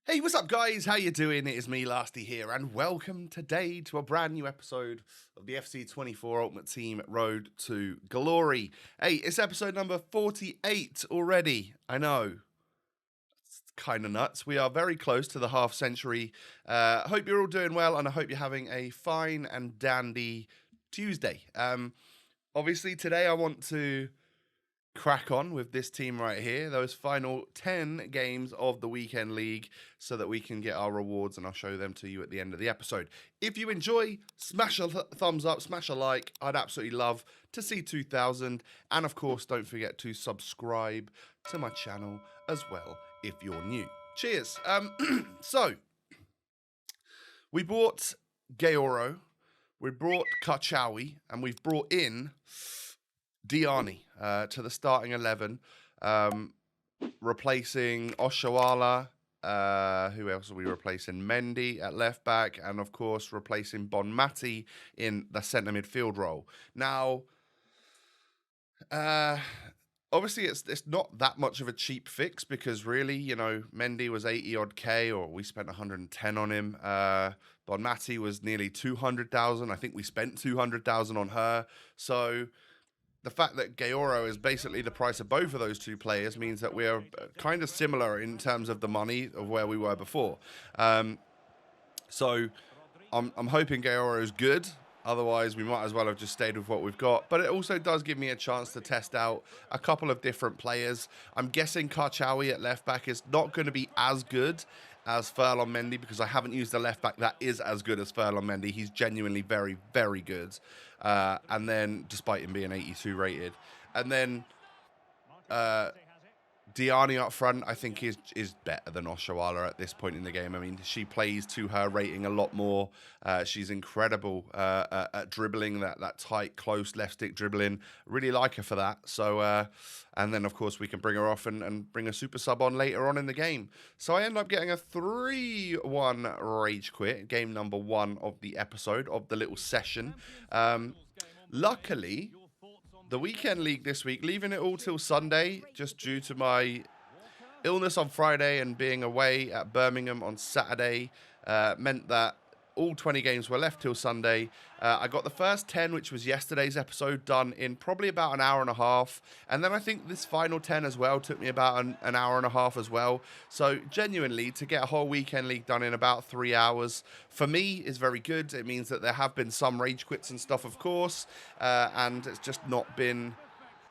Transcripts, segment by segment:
Hey, what's up, guys? How you doing? It is me, Lasty here, and welcome today to a brand new episode of the FC24 Ultimate Team Road to Glory. Hey, it's episode number 48 already. I know, it's kind of nuts. We are very close to the half century. Hope you're all doing well, and I hope you're having a fine and dandy Tuesday. Obviously, today I want to crack on with this team right here, those final 10 games of the weekend league, so that we can get our rewards, and I'll show them to you at the end of the episode. If you enjoy, smash a thumbs up, smash a like. I'd absolutely love to see 2,000, and of course don't forget to subscribe to my channel as well if you're new. Cheers. So we bought Gaoro, we brought Kachawi, and we've brought in Diani to the starting 11, replacing Oshoala. Who else are we replacing? Mendy at left back, and of course replacing Bonmati in the centre midfield role. Now, obviously it's not that much of a cheap fix, because really, you know, Mendy was 80 odd K, or we spent 110 on him. Bonmati was nearly 200,000. I think we spent 200,000 on her. So the fact that Gaoro is basically the price of both of those two players means that we're kind of similar in terms of the money of where we were before. So I'm hoping Gaoro is good. Otherwise, we might as well have just stayed with what we've got. But it also does give me a chance to test out a couple of different players. I'm guessing Karchawi at left back is not going to be as good as Furlong Mendy, because I haven't used a left back that is as good as Furlong Mendy. He's genuinely very, very good. And then, despite him being 82 rated. And then Diani up front, I think, is better than Oshoala at this point in the game. I mean, she plays to her rating a lot more. She's incredible at dribbling, that tight, close left stick dribbling. Really like her for that. So, and then, of course, we can bring her off and bring a super sub on later on in the game. So I end up getting a 3-1 rage quit, game number 1 of the episode, of the little session. Luckily, the weekend league this week, leaving it all till Sunday, just due to my illness on Friday and being away at Birmingham on Saturday, meant that all 20 games were left till Sunday. I got the first 10, which was yesterday's episode, done in probably about an hour and a half. And then I think this final 10 as well took me about an hour and a half as well. So genuinely, to get a whole weekend league done in about 3 hours, for me, is very good. It means that there have been some rage quits and stuff, of course. And it's just not been,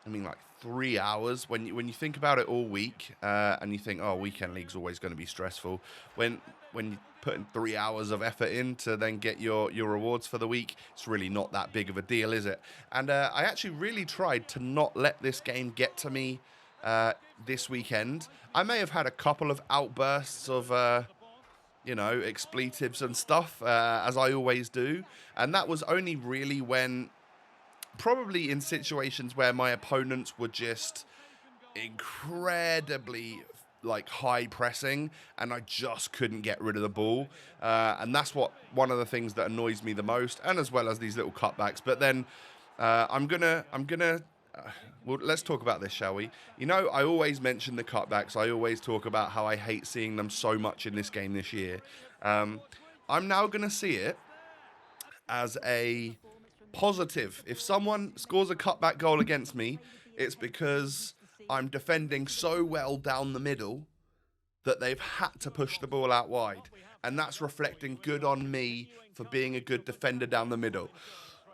I mean, like 3 hours. When you think about it all week, and you think, oh, weekend league's always going to be stressful. When you put in 3 hours of effort in to then get your rewards for the week, it's really not that big of a deal, is it? And I actually really tried to not let this game get to me this weekend. I may have had a couple of outbursts of you know, expletives and stuff, as I always do, and that was only really when, probably in situations where my opponents were just incredibly like high pressing and I just couldn't get rid of the ball, and that's one of the things that annoys me the most, and as well as these little cutbacks. But then I'm gonna well, let's talk about this, shall we? You know, I always mention the cutbacks. I always talk about how I hate seeing them so much in this game this year. I'm now gonna see it as a positive. If someone scores a cutback goal against me, it's because I'm defending so well down the middle that they've had to push the ball out wide. And that's reflecting good on me for being a good defender down the middle.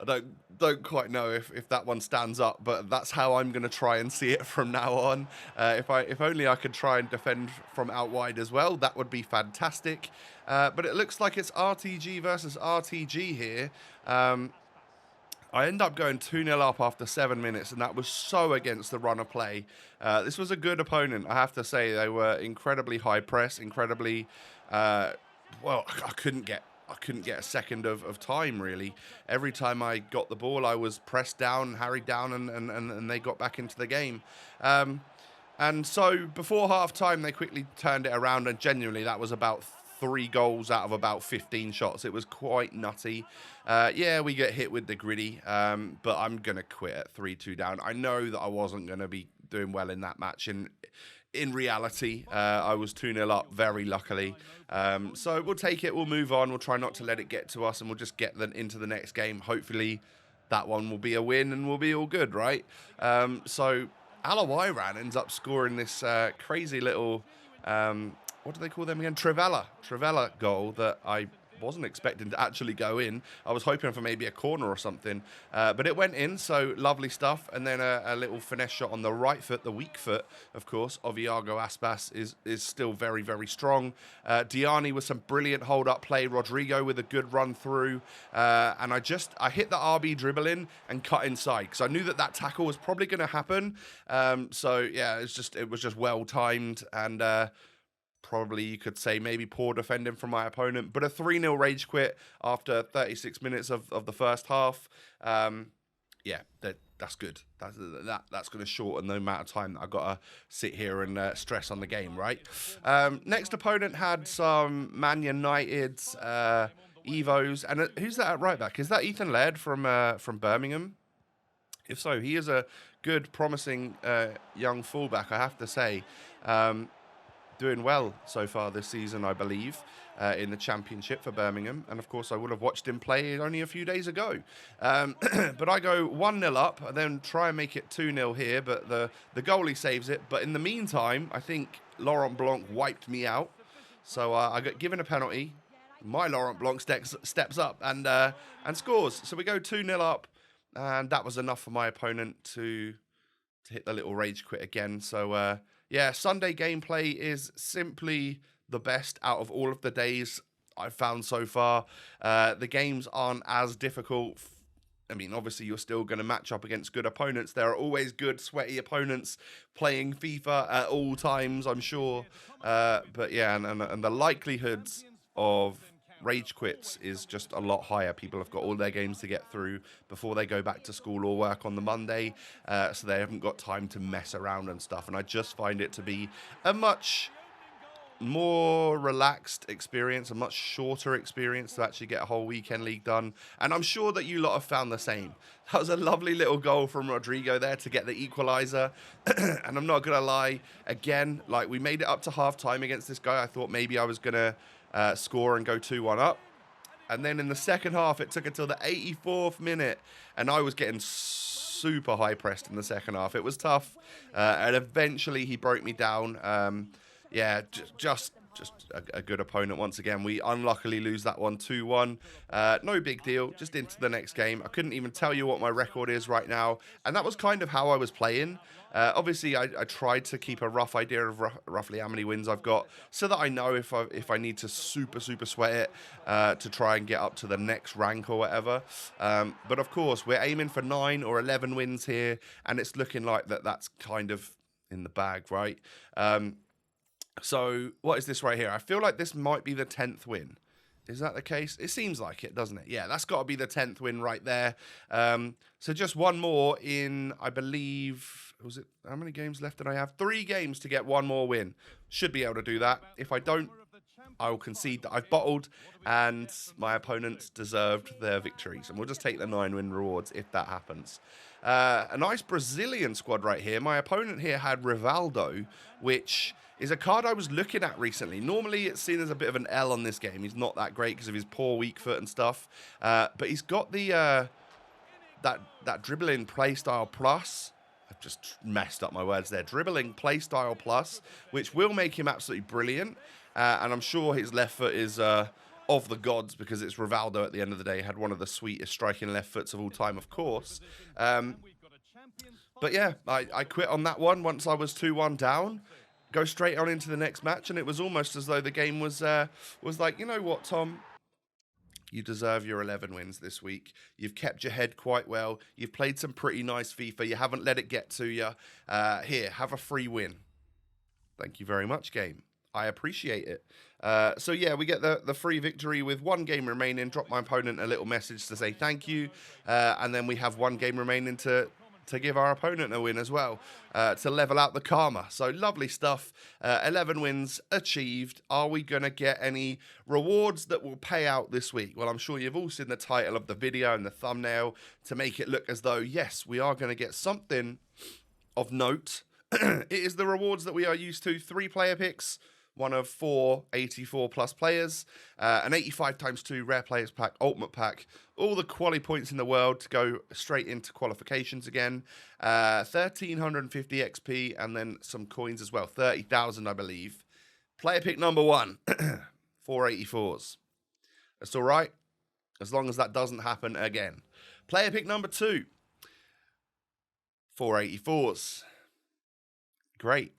I don't quite know if that one stands up, but that's how I'm going to try and see it from now on. If only I could try and defend from out wide as well, that would be fantastic. But it looks like it's RTG versus RTG here. I end up going 2-0 up after 7 minutes, and that was so against the run of play. This was a good opponent, I have to say. They were incredibly high press, incredibly, well, I couldn't get a second of time, really. Every time I got the ball, I was pressed down, harried down, and they got back into the game. And so before half-time, they quickly turned it around, and genuinely that was about 3 goals out of about 15 shots. It was quite nutty. Yeah, we get hit with the gritty, but I'm going to quit at 3-2 down. I know that I wasn't going to be doing well in that match, and in reality, I was 2-0 up, very luckily. So we'll take it, we'll move on, we'll try not to let it get to us, and we'll just get into the next game. Hopefully that one will be a win, and we'll be all good, right? So Alawairan ends up scoring this crazy little, what do they call them again? Trivela goal that I wasn't expecting to actually go in. I was hoping for maybe a corner or something, but it went in, so lovely stuff. And then a little finesse shot on the right foot, the weak foot, of course, of Iago Aspas is still very, very strong. Diani with some brilliant hold-up play, Rodrigo with a good run through, and I hit the RB dribble in and cut inside, because I knew that tackle was probably going to happen. So yeah, it was just well timed, and probably you could say maybe poor defending from my opponent, but a 3-0 rage quit after 36 minutes of the first half. Yeah, that's good. That's going to shorten the amount of time that I've got to sit here and stress on the game, right? Next opponent had some Man United's Evos, and who's that at right back? Is that Ethan Laird from Birmingham? If so, he is a good, promising young fullback, I have to say. Doing well so far this season, I believe, in the Championship for Birmingham. And, of course, I would have watched him play only a few days ago. But I go 1-0 up, and then try and make it 2-0 here. But the goalie saves it. But in the meantime, I think Laurent Blanc wiped me out. So I got given a penalty. My Laurent Blanc steps up and scores. So we go 2-0 up. And that was enough for my opponent to hit the little rage quit again. So, yeah, Sunday gameplay is simply the best out of all of the days I've found so far. The games aren't as difficult. I mean, obviously, you're still going to match up against good opponents. There are always good, sweaty opponents playing FIFA at all times, I'm sure. But yeah, and the likelihoods of rage quits is just a lot higher. People have got all their games to get through before they go back to school or work on the Monday, so they haven't got time to mess around and stuff. And I just find it to be a much more relaxed experience, a much shorter experience to actually get a whole weekend league done. And I'm sure that you lot have found the same. That was a lovely little goal from Rodrigo there to get the equaliser. And I'm not going to lie, again, like, we made it up to half-time against this guy. I thought maybe I was going to score and go 2-1 up. And then in the second half, it took until the 84th minute, and I was getting super high-pressed in the second half. It was tough, and eventually he broke me down. Yeah, just a good opponent once again. We unluckily lose that one 2-1. No big deal, just into the next game. I couldn't even tell you what my record is right now, and that was kind of how I was playing. Obviously, I tried to keep a rough idea of roughly how many wins I've got, so that I know if I need to super sweat it to try and get up to the next rank or whatever. But of course, we're aiming for 9 or 11 wins here, and it's looking like that's kind of in the bag, right? So what is this right here? I feel like this might be the 10th win. Is that the case? It seems like it, doesn't it? Yeah, that's got to be the 10th win right there. So just one more in, I believe, was it, how many games left did I have? 3 games to get one more win. Should be able to do that. If I don't, I will concede that I've bottled, and my opponents deserved their victories. And we'll just take the 9 win rewards if that happens. A nice Brazilian squad right here. My opponent here had Rivaldo, which is a card I was looking at recently. Normally, it's seen as a bit of an L on this game. He's not that great because of his poor weak foot and stuff. But he's got the that dribbling playstyle plus. I've just messed up my words there. Dribbling playstyle plus, which will make him absolutely brilliant. And I'm sure his left foot is of the gods, because it's Rivaldo at the end of the day. Had one of the sweetest striking left foots of all time, of course. But yeah, I quit on that one once I was 2-1 down. Go straight on into the next match, and it was almost as though the game was like, you know what, Tom? You deserve your 11 wins this week. You've kept your head quite well. You've played some pretty nice FIFA. You haven't let it get to you. Here, have a free win. Thank you very much, game. I appreciate it. So yeah, we get the free victory with 1 game remaining. Drop my opponent a little message to say thank you. And then we have 1 game remaining to give our opponent a win as well, to level out the karma. So lovely stuff. 11 wins achieved. Are we going to get any rewards that will pay out this week? Well, I'm sure you've all seen the title of the video and the thumbnail to make it look as though, yes, we are going to get something of note it is the rewards that we are used to. 3 player picks, one of 4 84 plus players, an 85 times 2 rare players pack, ultimate pack, all the quali points in the world to go straight into qualifications again, 1350 XP, and then some coins as well, 30,000 I believe. Player pick number 1, 484s. That's all right, as long as that doesn't happen again. Player pick number 2, 484s. Great.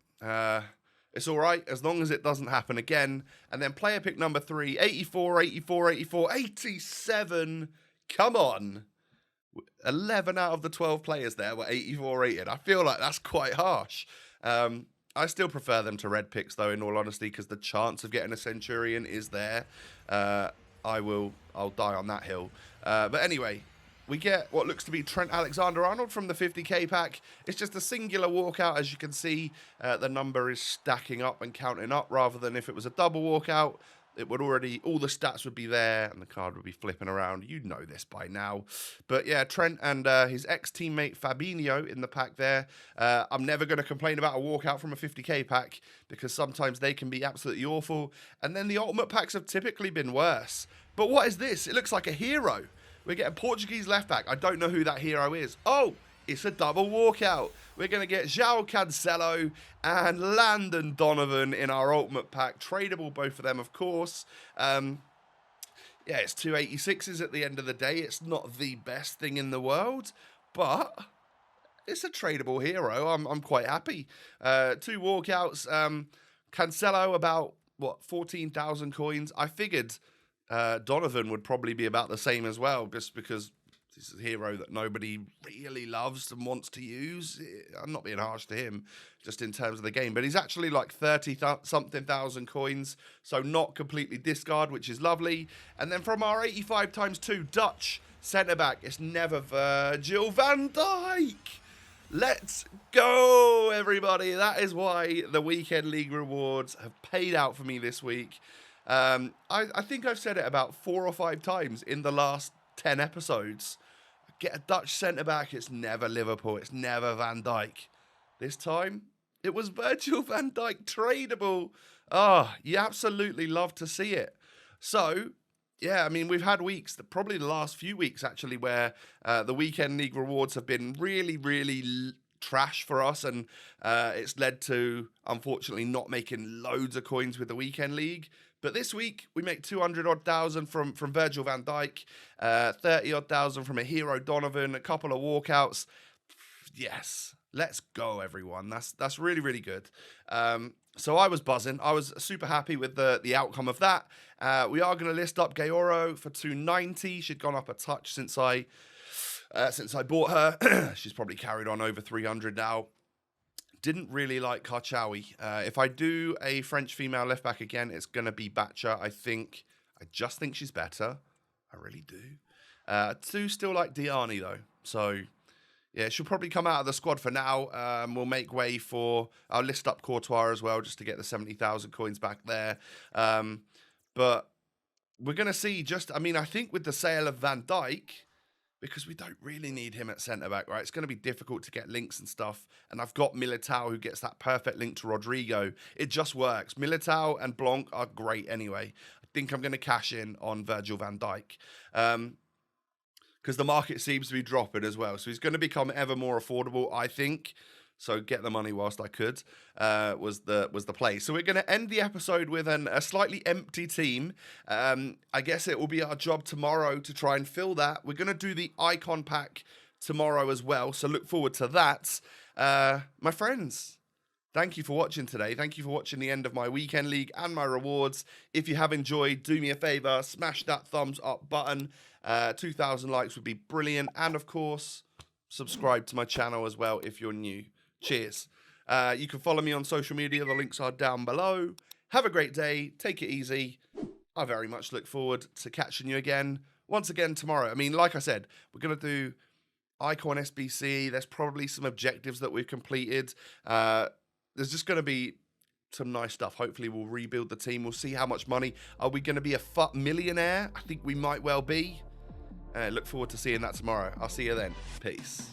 It's all right as long as it doesn't happen again. And then player pick number 3, 84, 84, 84, 87. Come on. 11 out of the 12 players there were 84 rated. I feel like that's quite harsh. I still prefer them to red picks, though, in all honesty, because the chance of getting a Centurion is there. I'll die on that hill. But anyway, we get what looks to be Trent Alexander-Arnold from the 50k pack. It's just a singular walkout, as you can see. The number is stacking up and counting up, rather than if it was a double walkout, it would already, all the stats would be there and the card would be flipping around. You know this by now. But yeah, Trent and his ex-teammate Fabinho in the pack there. I'm never going to complain about a walkout from a 50k pack, because sometimes they can be absolutely awful. And then the ultimate packs have typically been worse. But what is this? It looks like a hero. We're getting Portuguese left back. I don't know who that hero is. Oh, it's a double walkout. We're going to get João Cancelo and Landon Donovan in our ultimate pack. Tradable, both of them, of course. Yeah, it's 286s at the end of the day. It's not the best thing in the world, but it's a tradable hero. I'm quite happy. 2 walkouts. Cancelo, about, what, 14,000 coins. I figured Donovan would probably be about the same as well, just because he's a hero that nobody really loves and wants to use. I'm not being harsh to him, just in terms of the game, but he's actually like 30-something thousand coins, so not completely discard, which is lovely. And then from our 85 times 2 Dutch centre-back, it's never Virgil van Dijk. Let's go, everybody. That is why the Weekend League rewards have paid out for me this week. I think I've said it about 4 or 5 times in the last 10 episodes. Get a Dutch centre-back, it's never Liverpool, it's never Van Dijk. This time, it was Virgil van Dijk tradable. Oh, you absolutely love to see it. So, yeah, I mean, we've had weeks, probably the last few weeks actually, where the Weekend League rewards have been really, really trash for us, and it's led to, unfortunately, not making loads of coins with the Weekend League. But this week, we make 200-odd thousand from Virgil van Dijk, 30-odd thousand from a hero Donovan, a couple of walkouts. Yes, let's go, everyone. That's really, really good. So I was buzzing. I was super happy with the outcome of that. We are going to list up Gaoro for 290. She'd gone up a touch since I bought her. She's probably carried on over 300 now. Didn't really like Karchawi. If I do a French female left back again, it's going to be Batcher. I just think she's better. I really do. Do still like Diani, though. So, yeah, she'll probably come out of the squad for now. We'll make way for... I'll list up Courtois as well, just to get the 70,000 coins back there. But we're going to see just... I mean, I think with the sale of Van Dijk, because we don't really need him at centre-back, right? It's going to be difficult to get links and stuff. And I've got Militao, who gets that perfect link to Rodrigo. It just works. Militao and Blanc are great anyway. I think I'm going to cash in on Virgil van Dijk. Because the market seems to be dropping as well. So he's going to become ever more affordable, I think. So get the money whilst I could was the play. So we're going to end the episode with a slightly empty team. I guess it will be our job tomorrow to try and fill that. We're going to do the icon pack tomorrow as well. So look forward to that. My friends, thank you for watching today. Thank you for watching the end of my Weekend League and my rewards. If you have enjoyed, do me a favour, smash that thumbs up button. 2,000 likes would be brilliant. And of course, subscribe to my channel as well if you're new. Cheers. You can follow me on social media. The links are down below. Have a great day. Take it easy. I very much look forward to catching you again, once again tomorrow. I mean, like I said, we're going to do Icon SBC. There's probably some objectives that we've completed. There's just going to be some nice stuff. Hopefully, we'll rebuild the team. We'll see how much money. Are we going to be a FUT millionaire? I think we might well be. Look forward to seeing that tomorrow. I'll see you then. Peace.